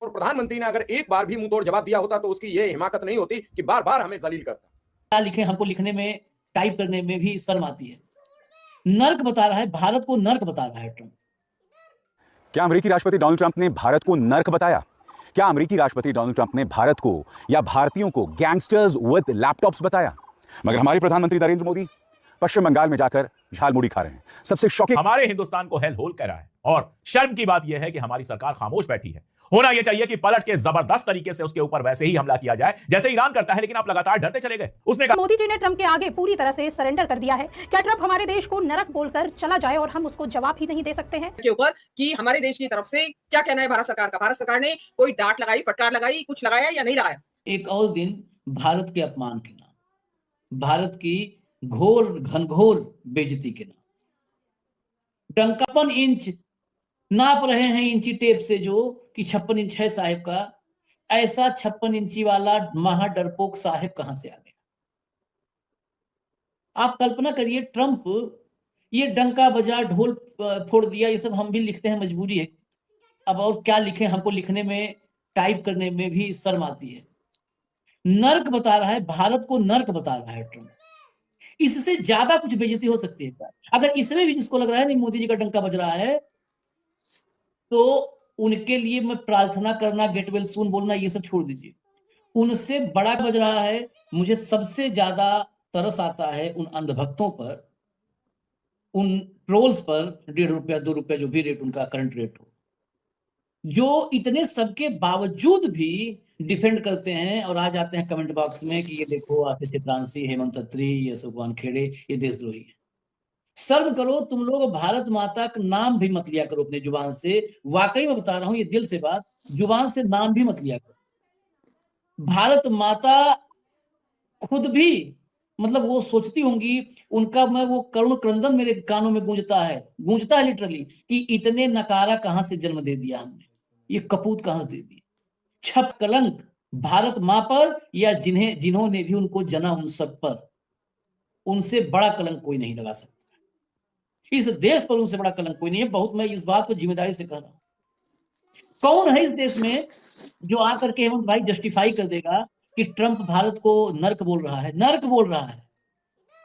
और प्रधानमंत्री ने अगर एक बार भी मुंहतोड़ जवाब दिया होता तो उसकी ये हिमाकत नहीं होती कि बार बार हमें जलील करता। क्या लिखे हमको लिखने में, टाइप करने में भी शर्म आती है। नर्क बता रहा है, भारत को नर्क बता रहा है ट्रंप। क्या अमेरिकी राष्ट्रपति डोनाल्ड ट्रंप ने भारत को नर्क बताया? क्या अमेरिकी राष्ट्रपति डोनाल्ड ट्रंप ने भारत को या भारतीयों को गैंगस्टर्स विद लैपटॉप्स बताया? मगर हमारे प्रधानमंत्री नरेंद्र मोदी पश्चिम बंगाल में जाकर झालमुड़ी खा रहे हैं। सबसे शॉकिंग, हमारे हिंदुस्तान को हेल होल कह रहा है और शर्म की बात यह है कि हमारी सरकार खामोश बैठी है। होना यह चाहिए कि पलट के जबरदस्त तरीके से उसके ऊपर वैसे ही हमला किया जाए जैसे ईरान करता है, लेकिन आप लगातार डरते चले गए। उसने कहा मोदी जी ने ट्रंप के आगे पूरी तरह से सरेंडर कर दिया है। क्या ट्रंप हमारे देश को नरक बोलकर चला जाए और हम उसको जवाब ही नहीं दे सकते हैं के ऊपर कि हमारे देश की तरफ से क्या कहना है भारत सरकार का? भारत सरकार ने कोई डांट लगाई, फटकार लगाई, कुछ लगाया या नहीं लगाया? एक और दिन भारत के अपमान के नाम, भारत की घोर घनघोर बेइज्जती के नाम, डंकापन इंच नाप रहे हैं इंची टेप से जो कि 56 इंच है साहिब का। ऐसा 56 इंची वाला महा डरपोक साहिब कहां से आ गया? आप कल्पना करिए, ट्रंप ये डंका बजा, ढोल फोड़ दिया, ये सब हम भी लिखते हैं, मजबूरी है। अब और क्या लिखें, हमको लिखने में, टाइप करने में भी शर्म आती है। नर्क बता रहा है, भारत को नर्क बता रहा है ट्रंप। इससे ज्यादा कुछ बेइज्जती हो सकती है क्या? अगर इसमें भी जिसको लग रहा है नहीं मोदी जी का डंका बज रहा है, तो उनके लिए मैं प्रार्थना करना, गेट वेल सून बोलना, ये सब छोड़ दीजिए। उनसे बड़ा बज रहा है। मुझे सबसे ज्यादा तरस आता है उन अंधभक्तों पर, उन ट्रोल्स पर, 1.5 रुपया 2 रुपया जो भी रेट उनका करंट रेट हो, जो इतने सबके बावजूद भी डिफेंड करते हैं और आ जाते हैं कमेंट बॉक्स में कि ये देखो आतिश चित्रांशी, हेमंत अत्री, ये सुखवान खेड़े, ये देशद्रोही है। शर्म करो तुम लोग, भारत माता का नाम भी मत लिया करो अपने जुबान से। वाकई में बता रहा हूं, ये दिल से बात, जुबान से नाम भी मत लिया करो। भारत माता खुद भी, मतलब वो सोचती होंगी, उनका मैं वो करुण क्रंदन मेरे कानों में गूंजता है लिटरली, कि इतने नकारा कहां से जन्म दे दिया हमने, ये कपूत कहां से दे दिया। छप कलंक भारत मां पर या जिन्होंने भी उनको जना, उन सब पर, उनसे बड़ा कलंक कोई नहीं लगा सकता। इस देश पर उनसे बड़ा कलंक कोई नहीं है। बहुत मैं इस बात को जिम्मेदारी से कह रहा हूं। कौन है इस देश में जो आकर के हेमंत भाई जस्टिफाई कर देगा कि ट्रंप भारत को नर्क बोल रहा है? नर्क बोल रहा है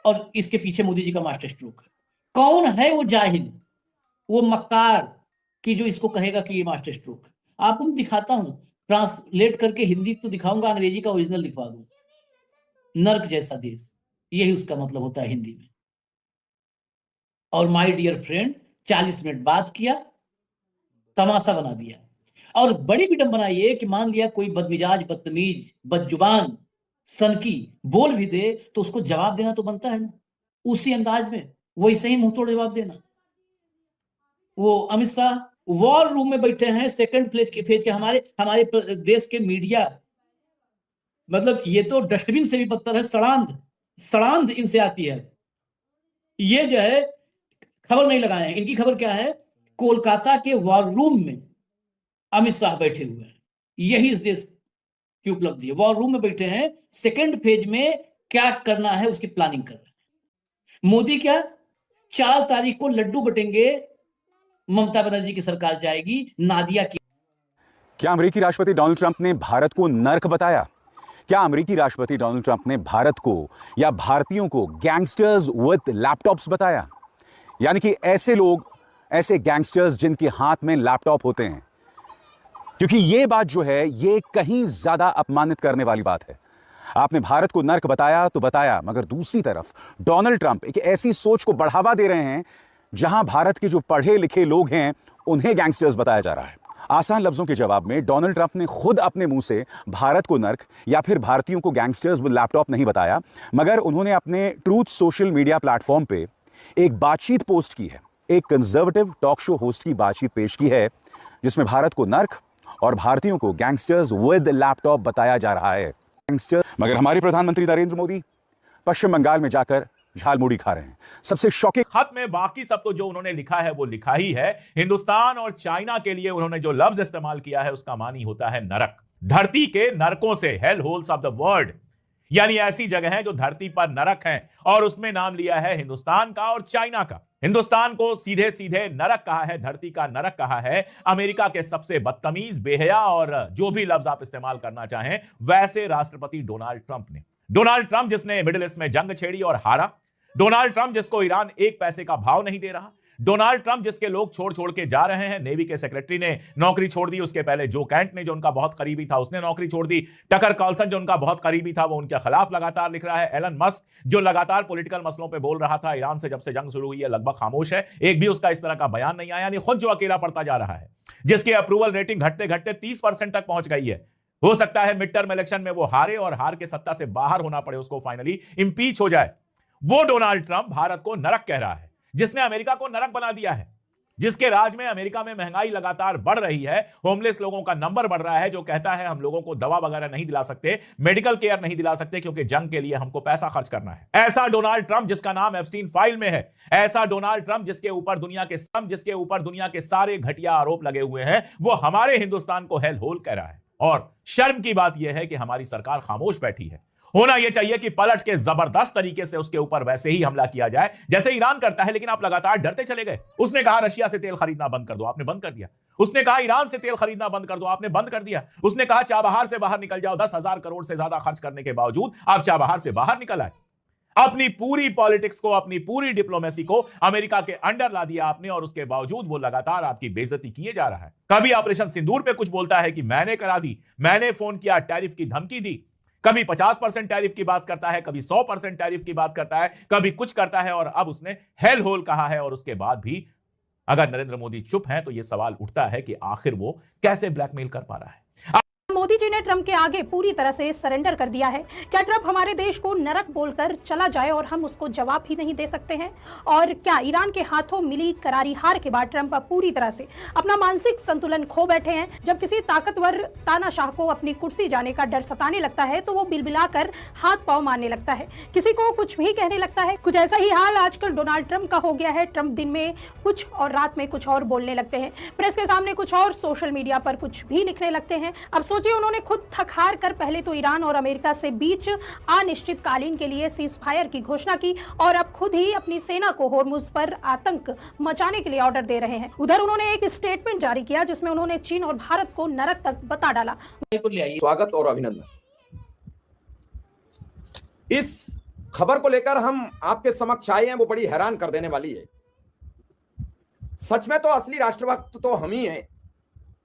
और इसके पीछे मोदी जी का मास्टर स्ट्रोक है। कौन है वो जाहिल, वो मक्कार कि जो इसको कहेगा कि ये मास्टर स्ट्रोक है? आपको मैं दिखाता हूं, ट्रांसलेट करके हिंदी तो दिखाऊंगा, अंग्रेजी का ओरिजिनल लिखवा दूं। नर्क जैसा देश, यही उसका मतलब होता है हिंदी में। और माय डियर फ्रेंड, 40 मिनट बात किया, तमाशा बना दिया। और बड़ी विडंबना ये कि मान लिया कोई बदमिजाज, बदतमीज, बदजुबान, सनकी बोल भी दे तो उसको जवाब देना तो बनता है ना, उसी अंदाज में, वैसे ही मुंहतोड़ जवाब देना। वो अमित शाह वॉर रूम में बैठे हैं, सेकंड फेज के हमारे देश के मीडिया, मतलब ये तो डस्टबिन से भी बदतर है, सड़ांध इनसे आती है। ये जो है खबर नहीं लगाए हैं। इनकी खबर क्या है? कोलकाता के वॉर रूम में अमित शाह बैठे हुए हैं। यही इस देश की उपलब्धि है। वॉर रूम में बैठे हैं, सेकंड फेज में क्या करना है उसकी प्लानिंग कर रहे हैं। मोदी क्या 4 तारीख को लड्डू बटेंगे, ममता बनर्जी की सरकार जाएगी, नादिया की। क्या अमेरिकी राष्ट्रपति डोनाल्ड ट्रंप ने भारत को नर्क बताया? क्या अमेरिकी राष्ट्रपति डोनाल्ड ट्रंप ने भारत को या भारतीयों को गैंगस्टर्स विद लैपटॉप्स बताया? यानी कि ऐसे लोग, ऐसे गैंगस्टर्स जिनके हाथ में लैपटॉप होते हैं। क्योंकि ये बात जो है, ये कहीं ज्यादा अपमानित करने वाली बात है। आपने भारत को नर्क बताया तो बताया, मगर दूसरी तरफ डोनाल्ड ट्रंप एक ऐसी सोच को बढ़ावा दे रहे हैं जहां भारत के जो पढ़े लिखे लोग हैं उन्हें गैंगस्टर्स बताया जा रहा है। आसान लफ्जों के जवाब में डोनाल्ड ट्रंप ने खुद अपने मुंह से भारत को नर्क या फिर भारतीयों को गैंगस्टर्स विद लैपटॉप नहीं बताया, मगर उन्होंने अपने ट्रूथ सोशल मीडिया प्लेटफॉर्म पे एक बातचीत पोस्ट की है। एक कंजर्वेटिव टॉक शो होस्ट की बातचीत पेश की है जिसमें भारत को नर्क और भारतीयों को गैंगस्टर्स विद लैपटॉप बताया जा रहा है। मगर हमारे प्रधानमंत्री नरेंद्र मोदी पश्चिम बंगाल में जाकर झालमुड़ी खा रहे हैं। सबसे शॉकिंग, खत में बाकी सब तो जो उन्होंने लिखा है वो लिखा ही है। हिंदुस्तान और चाइना के लिए उन्होंने जो लफ्ज इस्तेमाल किया है उसका मानी होता है नरक। धरती के नरकों से, hello holes of the world, यानी ऐसी जगह है जो धरती पर नरक है, और उसमें नाम लिया है हिंदुस्तान का और चाइना का। हिंदुस्तान को सीधे सीधे नरक कहा है, धरती का नरक कहा है अमेरिका के सबसे बदतमीज, बेहया और जो भी लफ्ज आप इस्तेमाल करना चाहें वैसे राष्ट्रपति डोनाल्ड ट्रंप ने। डोनाल्ड ट्रंप जिसने मिडिल ईस्ट में जंग छेड़ी और हारा, डोनाल्ड ट्रंप जिसको ईरान एक पैसे का भाव नहीं दे रहा, डोनाल्ड ट्रंप जिसके लोग छोड़ छोड़ के जा रहे हैं। नेवी के सेक्रेटरी ने नौकरी छोड़ दी, उसके पहले जो कैंट ने जो उनका बहुत करीबी था उसने नौकरी छोड़ दी, टकर कार्लसन जो उनका बहुत करीबी था वो उनके खिलाफ लगातार लिख रहा है, एलन मस्क जो लगातार पॉलिटिकल मसलों पे बोल रहा था ईरान से जब से जंग शुरू हुई है लगभग खामोश है, एक भी उसका इस तरह का बयान नहीं आया, यानी खुद जो अकेला पड़ता जा रहा है, जिसकी अप्रूवल रेटिंग घटते घटते 30% तक पहुंच गई है। हो सकता है मिड टर्म इलेक्शन में वो हारे और हार के सत्ता से बाहर होना पड़े, उसको फाइनली इंपीच हो जाए। वो डोनाल्ड ट्रंप भारत को नरक कह रहा है, जिसने अमेरिका को नरक बना दिया है, जिसके राज में अमेरिका में महंगाई लगातार बढ़ रही है, होमलेस लोगों का नंबर बढ़ रहा है, जो कहता है हम लोगों को दवा वगैरह नहीं दिला सकते, मेडिकल केयर नहीं दिला सकते क्योंकि जंग के लिए हमको पैसा खर्च करना है। ऐसा डोनाल्ड ट्रंप जिसका नाम एप्स्टीन फाइल में है, ऐसा डोनाल्ड ट्रंप जिसके ऊपर दुनिया के सारे घटिया आरोप लगे हुए हैं, वो हमारे हिंदुस्तान को हेल होल कह रहा है। और शर्म की बात यह है कि हमारी सरकार खामोश बैठी है। होना यह चाहिए कि पलट के जबरदस्त तरीके से उसके ऊपर वैसे ही हमला किया जाए जैसे ईरान करता है, लेकिन आप लगातार डरते चले गए। उसने कहा रशिया से तेल खरीदना बंद कर दो, आपने बंद कर दिया। उसने कहा ईरान से तेल खरीदना बंद कर दो, आपने बंद कर दिया। उसने कहा चाबहार से बाहर निकल जाओ, 10,000 करोड़ से ज्यादा खर्च करने के बावजूद आप चाबहार से बाहर निकल आए। अपनी पूरी पॉलिटिक्स को, अपनी पूरी डिप्लोमेसी को अमेरिका के अंडर ला दिया आपने, और उसके बावजूद वो लगातार आपकी बेइज्जती किए जा रहा है। कभी ऑपरेशन सिंदूर पे कुछ बोलता है कि मैंने करा दी, मैंने फोन किया, टैरिफ की धमकी दी, कभी 50% टैरिफ की बात करता है, कभी 100% टैरिफ की बात करता है, कभी कुछ करता है, और अब उसने हेल होल कहा है। और उसके बाद भी अगर नरेंद्र मोदी चुप हैं तो यह सवाल उठता है कि आखिर वो कैसे ब्लैकमेल कर पा रहा है। मोदी जी ने ट्रंप के आगे पूरी तरह से सरेंडर कर दिया है। क्या ट्रंप हमारे देश को नरक बोलकर चला जाए और हम उसको जवाब ही नहीं दे सकते हैं? और क्या ईरान के हाथों मिली करारी हार के बाद ट्रंप पूरी तरह से अपना मानसिक संतुलन खो बैठे हैं? जब किसी ताकतवर तानाशाह को अपनी कुर्सी जाने का डर सताने लगता है तो वो बिलबिलाकर हाथ पांव मारने लगता है, किसी को कुछ भी कहने लगता है। कुछ ऐसा ही हाल आजकल डोनाल्ड ट्रंप का हो गया है। ट्रंप दिन में कुछ और रात में कुछ और बोलने लगते हैं, प्रेस के सामने कुछ और, सोशल मीडिया पर कुछ भी लिखने लगते हैं। अब सोचिए, उन्होंने खुद थक हार कर पहले तो ईरान और अमेरिका से बीच अनिश्चितकालीन के लिए सीज फायर की घोषणा की, और अब खुद ही अपनी सेना को होर्मुज पर आतंक मचाने के लिए ऑर्डर दे रहे हैं। उधर उन्होंने एक स्टेटमेंट जारी किया जिसमें उन्होंने चीन और भारत को नरक तक बता डाला। स्वागत और अभिनंदन। इस खबर को लेकर हम आपके समक्ष आए हैं, वो बड़ी हैरान कर देने वाली है। सच में तो असली राष्ट्रभक्त तो हम ही हैं,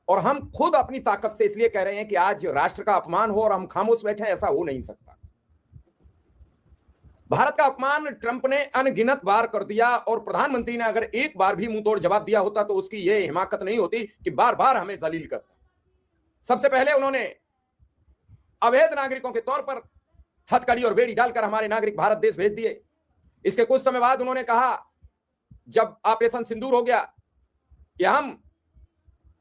और हम खुद अपनी ताकत से इसलिए कह रहे हैं कि आज राष्ट्र का अपमान हो और हम खामोश बैठे, ऐसा हो नहीं सकता। भारत का अपमान ट्रंप ने अनगिनत बार कर दिया, और प्रधानमंत्री ने अगर एक बार भी मुंह तोड़ जवाब दिया होता तो उसकी यह हिमाकत नहीं होती कि बार बार हमें जलील करता। सबसे पहले उन्होंने अवैध नागरिकों के तौर पर हथकड़ी और बेड़ी डालकर हमारे नागरिक भारत देश भेज दिए। इसके कुछ समय बाद उन्होंने कहा, जब ऑपरेशन सिंदूर हो गया, कि हम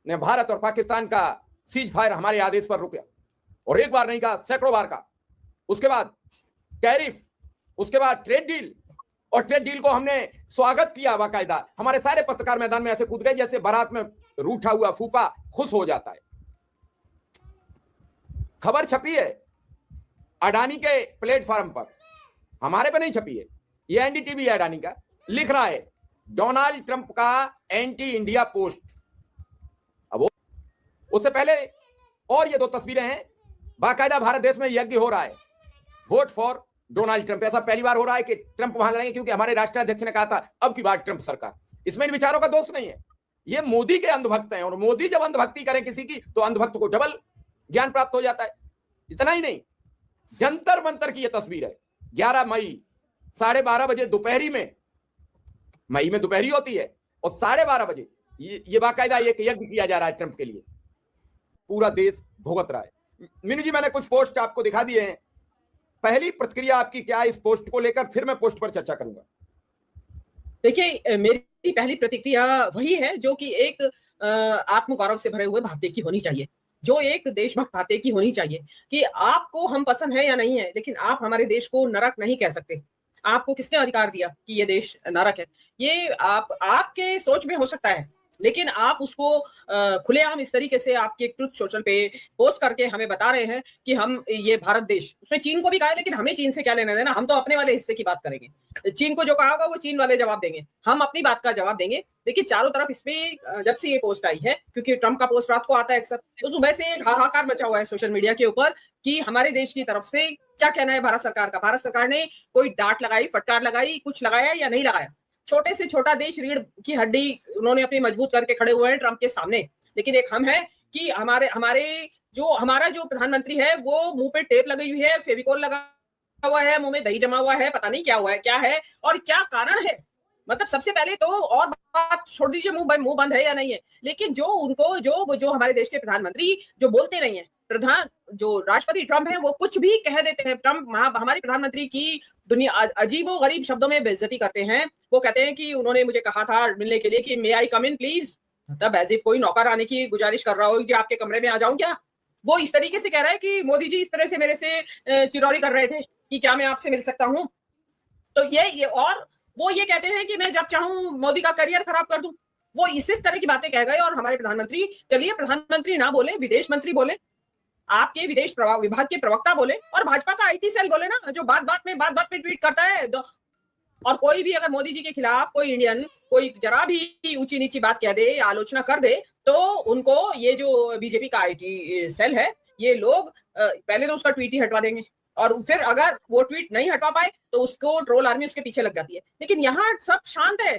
ने भारत और पाकिस्तान का सीज फायर हमारे आदेश पर रुका, और एक बार नहीं कहा, सैकड़ों बार कहा। उसके बाद टैरिफ, उसके बाद ट्रेड डील, और ट्रेड डील को हमने स्वागत किया बाकायदा। हमारे सारे पत्रकार मैदान में ऐसे कूद गए जैसे बारात में रूठा हुआ फूफा खुश हो जाता है। खबर छपी है अडानी के प्लेटफॉर्म पर, हमारे पे नहीं छपी है, ये एनडीटीवी है अडानी का, लिख रहा है डोनाल्ड ट्रंप का एंटी इंडिया पोस्ट। अब उससे पहले और ये दो तस्वीरें हैं, बाकायदा भारत देश में यज्ञ हो रहा है, वोट फॉर डोनाल्ड ट्रंप। ऐसा पहली बार हो रहा है कि ट्रंप वहां लड़ेंगे, क्योंकि हमारे राष्ट्राध्यक्ष ने कहा था अब की बार ट्रंप सरकार। इसमें इन विचारों का दोष नहीं है, ये मोदी के अंधभक्त हैं, और मोदी जब अंधभक्ति करे किसी की तो अंधभक्त को डबल ज्ञान प्राप्त हो जाता है। इतना ही नहीं, जंतर मंतर की यह तस्वीर है, 11 मई 12:30 बजे दोपहरी में, मई में दोपहरी होती है, और 12:30 बजे ये बाकायदा एक यज्ञ किया जा रहा है ट्रंप के लिए। पूरा देश भुगत रहा है। मीनू जी, मैंने कुछ पोस्ट आपको दिखा दिए हैं, पहली प्रतिक्रिया आपकी क्या इस पोस्ट को लेकर, फिर मैं पोस्ट पर चर्चा करूंगा। देखिए, मेरी पहली प्रतिक्रिया वही है जो कि एक आत्मगौरव से भरे हुए भारतीय की होनी चाहिए, जो एक देशभक्त भारतीय की होनी चाहिए, कि आपको हम पसंद है या नहीं है, लेकिन आप हमारे देश को नरक नहीं कह सकते। आपको किसने अधिकार दिया कि ये देश नरक है? ये आपके सोच में हो सकता है, लेकिन आप उसको खुलेआम इस तरीके से आपके ट्रुथ सोशल पे पोस्ट करके हमें बता रहे हैं कि हम ये भारत देश, उसने चीन को भी कहा है, लेकिन हमें चीन से क्या लेना देना, हम तो अपने वाले हिस्से की बात करेंगे। चीन को जो कहा होगा वो चीन वाले जवाब देंगे, हम अपनी बात का जवाब देंगे। देखिए चारों तरफ इसमें जब से ये पोस्ट आई है, क्योंकि ट्रंप का पोस्ट रात को आता है अक्सर, तो सुबह से एक हाहाकार मचा हुआ है सोशल मीडिया के ऊपर कि हमारे देश की तरफ से क्या कहना है भारत सरकार का। भारत सरकार ने कोई डांट लगाई, फटकार लगाई, कुछ लगाया या नहीं लगाया। छोटे से छोटा देश, रीढ़ की हड्डी उन्होंने अपनी मजबूत करके खड़े हुए हैं ट्रंप के सामने। लेकिन एक हम है कि हमारा जो प्रधानमंत्री है वो मुंह पे टेप लगी हुई है, फेविकोल लगा हुआ है, मुंह में दही जमा हुआ है, पता नहीं क्या हुआ है, क्या है और क्या कारण है। मतलब सबसे पहले तो और बात छोड़ दीजिए मुंह बंद है या नहीं है, लेकिन जो हमारे देश के प्रधानमंत्री जो बोलते नहीं है, जो राष्ट्रपति ट्रंप है वो कुछ भी कह देते हैं। ट्रंप हमारे प्रधानमंत्री की दुनिया अजीबो गरीब शब्दों में बेइज्जती करते हैं। वो कहते हैं कि उन्होंने मुझे कहा था मिलने के लिए कि मे आई कम इन प्लीज, तब एज इफ कोई नौकर आने की गुजारिश कर रहा हो कि आपके कमरे में आ जाऊं क्या। वो इस तरीके से कह रहा है कि मोदी जी इस तरह से मेरे से चिरौरी कर रहे थे कि क्या मैं आपसे मिल सकता हूं। तो ये और वो ये कहते हैं कि मैं जब चाहूं मोदी का करियर खराब कर दूं। वो इस तरह की बातें कह गए। और हमारे प्रधानमंत्री, चलिए प्रधानमंत्री ना बोले, विदेश मंत्री बोले, आपके विदेश विभाग के प्रवक्ता बोले, और भाजपा का आईटी सेल बोले ना, जो बात बात में ट्वीट करता है। और कोई भी अगर मोदी जी के खिलाफ कोई इंडियन कोई जरा भी ऊंची नीची बात कह दे, आलोचना कर दे, तो उनको ये जो बीजेपी का आईटी सेल है, ये लोग पहले तो उसका ट्वीट ही हटवा देंगे, और फिर अगर वो ट्वीट नहीं हटवा पाए तो उसको ट्रोल आर्मी उसके पीछे लग जाती है। लेकिन यहाँ सब शांत है।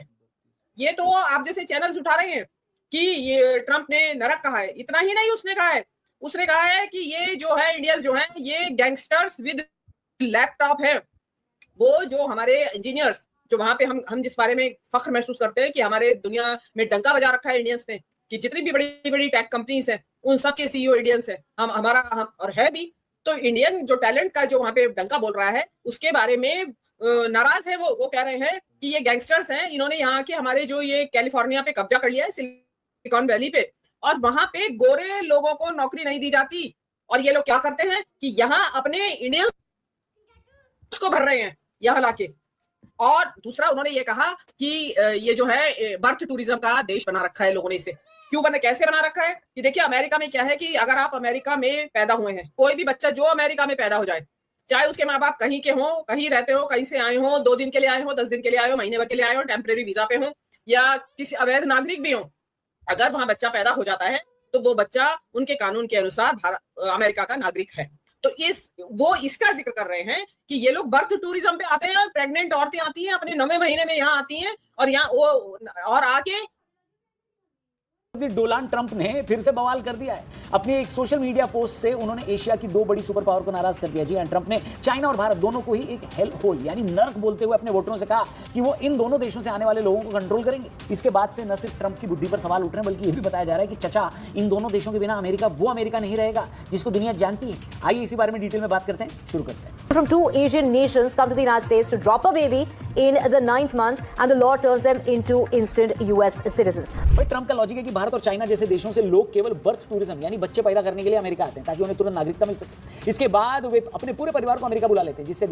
ये तो आप जैसे चैनल्स उठा रहे हैं कि ये ट्रंप ने नरक कहा है। इतना ही नहीं, उसने कहा है कि ये जो है इंडियन जो है ये गैंगस्टर्स विद लैपटॉप है। वो जो हमारे इंजीनियर्स जो वहां पे हम जिस बारे में फख्र महसूस करते हैं कि हमारे दुनिया में डंका बजा रखा है इंडियंस ने, कि जितनी भी बड़ी बड़ी टेक कंपनीज हैं उन सब के सीईओ इंडियंस है। हम और है भी। तो इंडियन जो टैलेंट का जो वहां पे डंका बोल रहा है उसके बारे में नाराज है। वो कह रहे हैं कि ये गैंगस्टर्स हैं, इन्होंने यहाँ के हमारे जो ये कैलिफोर्निया पे कब्जा कर लिया है, सिलिकॉन वैली पे, और वहां पे गोरे लोगों को नौकरी नहीं दी जाती। और ये लोग क्या करते हैं कि यहाँ अपने इंडियंस को भर रहे हैं यहाँ लाके। और दूसरा उन्होंने ये कहा कि ये जो है बर्थ टूरिज्म का देश बना रखा है लोगों ने इसे। कैसे बना रखा है कि देखिए अमेरिका में क्या है कि अगर आप अमेरिका में पैदा हुए हैं, कोई भी बच्चा जो अमेरिका में पैदा हो जाए, चाहे उसके माँ बाप कहीं के हों, कहीं रहते हो, कहीं से आए हो, 2 दिन के लिए आए हो, 10 दिन के लिए आए हो, महीने भर के लिए आए हो, टेम्परेरी वीजा पे हो, या किसी अवैध नागरिक भी हो, अगर वहां बच्चा पैदा हो जाता है तो वो बच्चा उनके कानून के अनुसार अमेरिका का नागरिक है। तो वो इसका जिक्र कर रहे हैं कि ये लोग बर्थ टूरिज्म पे आते हैं, प्रेग्नेंट औरतें आती हैं अपने 9वें महीने में यहाँ आती हैं, और यहाँ और आके डोनाल्ड ट्रंप ने फिर से बवाल कर दिया है। अपनी एक सोशल मीडिया पोस्ट से उन्होंने एशिया की 2 बड़ी सुपर पावर को नाराज कर दिया। जी हां, ट्रंप ने चाइना और भारत दोनों को ही एक हेल होल यानी नर्क बोलते हुए अपने वोटरों से कहा कि वो इन दोनों देशों से आने वाले लोगों को कंट्रोल करेंगे। इसके बाद से न सिर्फ ट्रंप की बुद्धि पर सवाल उठ रहे हैं, बल्कि यह भी बताया जा रहा है कि चचा, इन दोनों देशों के बिना अमेरिका वो अमेरिका नहीं रहेगा जिसको दुनिया जानती है। आइए इसी बारे में डिटेल में बात करते हैं, शुरू करते हैं। From 2 Asian nations come to the United States to drop a baby in the 9th month, and the law turns them into instant US citizens. भाई ट्रंप का लॉजिक है कि भारत और चाइना जैसे देशों से लोग केवल बर्थ टूरिज्म यानी बच्चे पैदा करने के लिए अमेरिका आते हैं ताकि उन्हें तुरंत नागरिकता मिल सके। इसके बाद वे अपने पूरे परिवार को अमेरिका बुला लेते हैं, जिससे